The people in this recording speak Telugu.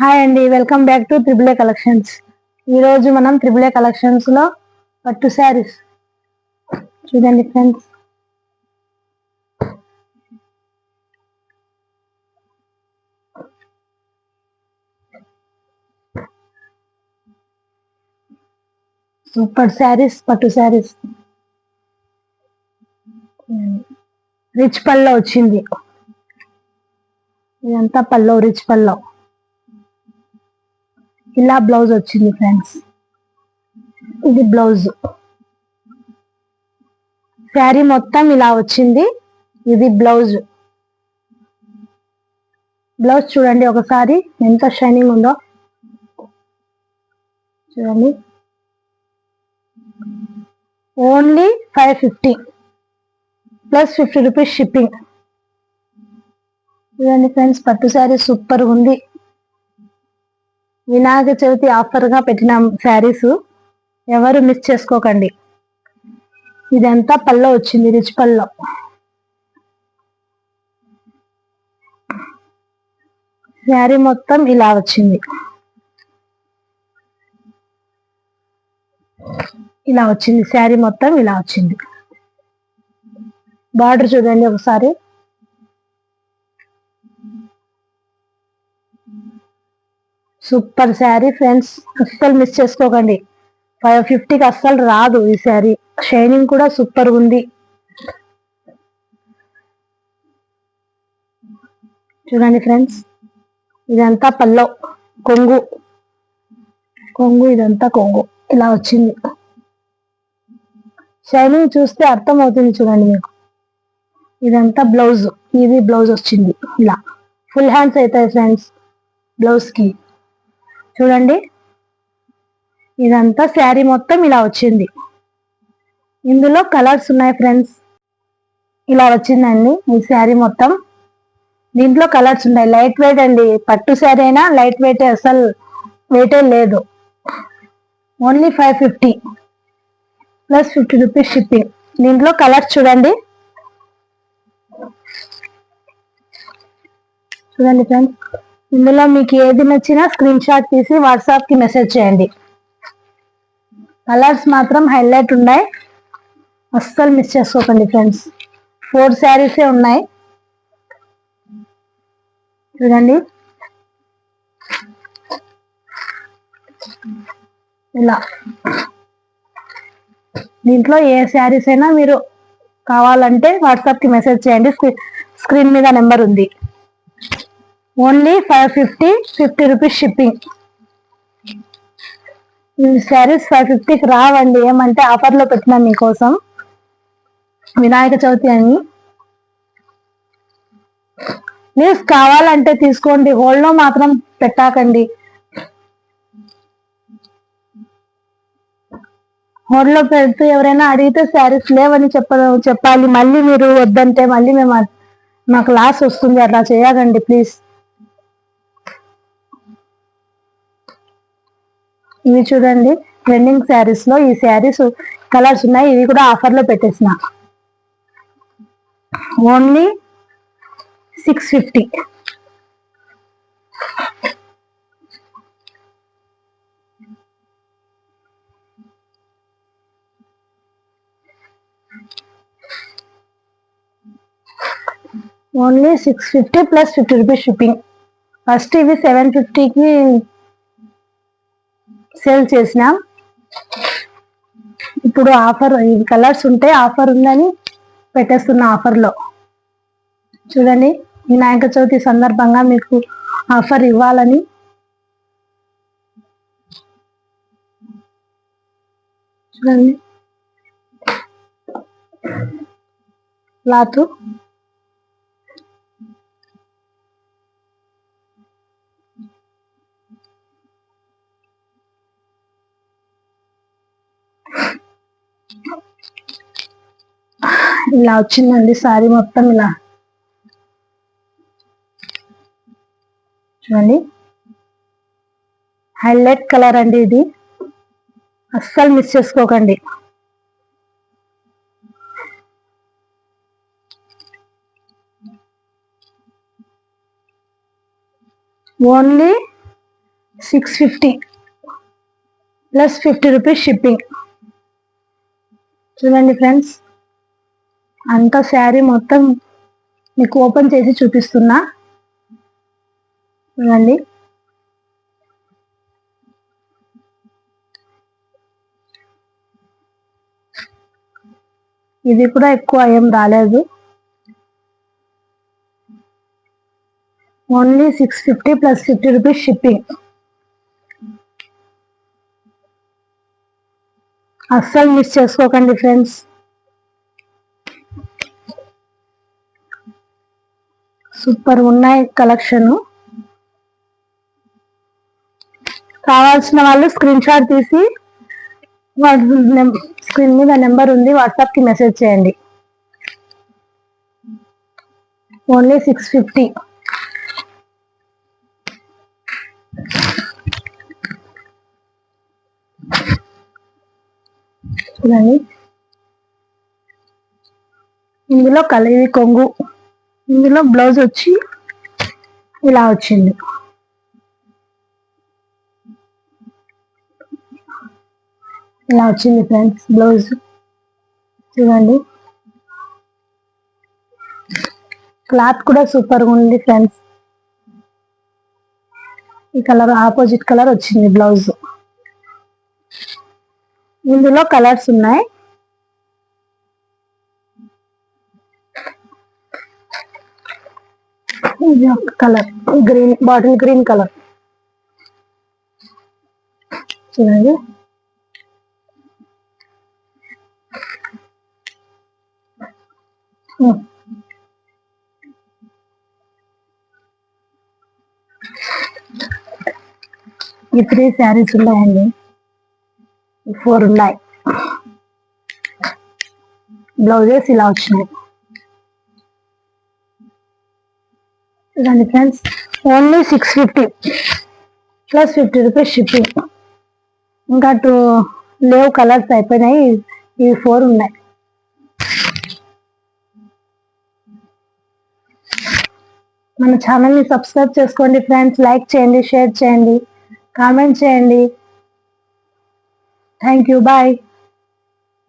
హాయ్ అండి, welcome back to triple A collections. ఈ రోజు మనం త్రిబుల్ ఏ కలెక్షన్స్ లో పట్టు శారీస్ చూడండి ఫ్రెండ్స్. సూపర్ శారీస్, పట్టు శారీస్ రిచ్ పల్లో వచ్చింది. ఇదంతా పల్లో, రిచ్ పల్లో. ఇలా బ్లౌజ్ వచ్చింది ఫ్రెండ్స్. ఇది బ్లౌజ్. శారీ మొత్తం ఇలా వచ్చింది. ఇది బ్లౌజ్. బ్లౌజ్ చూడండి ఒకసారి ఎంత షైనింగ్ ఉందో చూడండి. Only 550 plus 50 rupees shipping. చూడండి ఫ్రెండ్స్, పట్టు శారీ సూపర్ ఉంది. వినాయక చవితి ఆఫర్ గా పెట్టిన శారీస్, ఎవరు మిస్ చేసుకోకండి. ఇదంతా పల్లో వచ్చింది, రిచ్ పల్లో. శారీ మొత్తం ఇలా వచ్చింది. ఇలా వచ్చింది శారీ మొత్తం ఇలా వచ్చింది. బార్డర్ చూడండి ఒకసారి. సూపర్ శారీ ఫ్రెండ్స్, అస్సలు మిస్ చేసుకోకండి. 550కి అస్సలు రాదు ఈ శారీ. షైనింగ్ కూడా సూపర్ ఉంది. చూడండి ఫ్రెండ్స్, ఇదంతా పల్లో, కొంగు కొంగు, ఇదంతా కొంగు ఇలా వచ్చింది. షైనింగ్ చూస్తే అర్థం అవుతుంది చూడండి మీకు. ఇదంతా బ్లౌజ్. ఇది బ్లౌజ్ వచ్చింది. ఇలా ఫుల్ హ్యాండ్స్ అవుతాయి ఫ్రెండ్స్ బ్లౌజ్ కి. చూడండి, ఇదంతా శారీ మొత్తం ఇలా వచ్చింది. ఇందులో కలర్స్ ఉన్నాయి ఫ్రెండ్స్. ఇలా వచ్చిందండి ఈ శారీ మొత్తం. దీంట్లో కలర్స్ ఉన్నాయి. లైట్ వెయిట్ అండి, పట్టు శారీ అయినా లైట్ వెయిట్, అసలు వెయిటే లేదు. Only 550 plus 50 rupees shipping. దీంట్లో కలర్స్ చూడండి. చూడండి ఫ్రెండ్స్, ఇందులో మీకు ఏది నచ్చినా స్క్రీన్ షాట్ తీసి వాట్సాప్ కి మెసేజ్ చేయండి. కలర్స్ మాత్రం హైలైట్ ఉన్నాయి, అస్సలు మిస్ చేసుకోకండి ఫ్రెండ్స్. 4 శారీసే ఉన్నాయి. చూడండి, ఇలా. దీంట్లో ఏ శారీస్ అయినా మీరు కావాలంటే వాట్సాప్ కి మెసేజ్ చేయండి. స్క్రీన్ మీద నెంబర్ ఉంది. Only 550, 50 rupees shipping. ఈ శారీస్ 550కి రావండి. ఏమంటే ఆఫర్ లో పెట్టినా మీకోసం, వినాయక చవితి అని. ప్లీజ్ కావాలంటే తీసుకోండి, హోల్డ్ లో మాత్రం పెట్టాకండి. హోల్డ్ లో పెడుతూ ఎవరైనా అడిగితే శారీస్ లేవని చెప్పాలి. మళ్ళీ మీరు వద్దంటే మళ్ళీ మాకు లాస్ వస్తుంది. అట్లా చేయకండి ప్లీజ్. ఇవి చూడండి, ట్రెండింగ్ శారీస్ లో ఈ శారీస్ కలర్స్ ఉన్నాయి. ఇవి కూడా ఆఫర్ లో పెట్టేసిన. Only 650. Only 650 plus 50 rupees shipping. First ఇవి 750కి సేల్ చేసినాం. ఇప్పుడు ఆఫర్, ఈ కలర్స్ ఉంటే ఆఫర్ ఉందని పెట్టేస్తున్న ఆఫర్ లో. చూడండి, వినాయక చవితి సందర్భంగా మీకు ఆఫర్ ఇవ్వాలని. చూడండి, క్లాత్ ఇలా వచ్చిందండి. సారీ మొత్తం ఇలా చూడండి, హైలైట్ కలర్ అండి ఇది, అస్సలు మిస్ చేసుకోకండి. Only 650 plus 50 rupees shipping. చూడండి ఫ్రెండ్స్, అంత శారీ మొత్తం మీకు ఓపెన్ చేసి చూపిస్తున్నా. చూడండి, ఇది కూడా ఎక్కువ ఏం రాలేదు, ఓన్లీ 650 ప్లస్ 50 రూపీస్ షిప్పింగ్. అస్సలు మిస్ చేసుకోకండి ఫ్రెండ్స్. సూపర్ ఉన్నాయి కలెక్షన్. కావాల్సిన వాళ్ళు స్క్రీన్ షాట్ తీసి స్క్రీన్ మీద నెంబర్ ఉంది, వాట్సాప్ కి మెసేజ్ చేయండి. ఓన్లీ 650. చూడండి, ఇందులో ఇది కొంగు, ఇందులో బ్లౌజ్ వచ్చి ఇలా వచ్చింది. ఇలా వచ్చింది ఫ్రెండ్స్ బ్లౌజ్. చూడండి, క్లాత్ కూడా సూపర్గా ఉంది ఫ్రెండ్స్. ఈ కలర్ ఆపోజిట్ కలర్ వచ్చింది బ్లౌజ్. ఇందులో కలర్స్ ఉన్నాయి. ఇది ఒక colour green, bottle green colour. చూడండి, ఈ 3 శారీస్ ఉన్నాయండి, 4 ఉన్నాయి. బ్లౌజెస్ ఇలా వచ్చినాయి. చూడండి friends, only 650 plus 50 rupees shipping. ఇంకా 2 లేవు, కలర్స్ అయిపోయినాయి. ఇవి 4 ఉన్నాయి. మన ఛానల్ని సబ్స్క్రైబ్ చేసుకోండి ఫ్రెండ్స్. లైక్ చేయండి, షేర్ చేయండి, కామెంట్ చేయండి. Thank you, bye.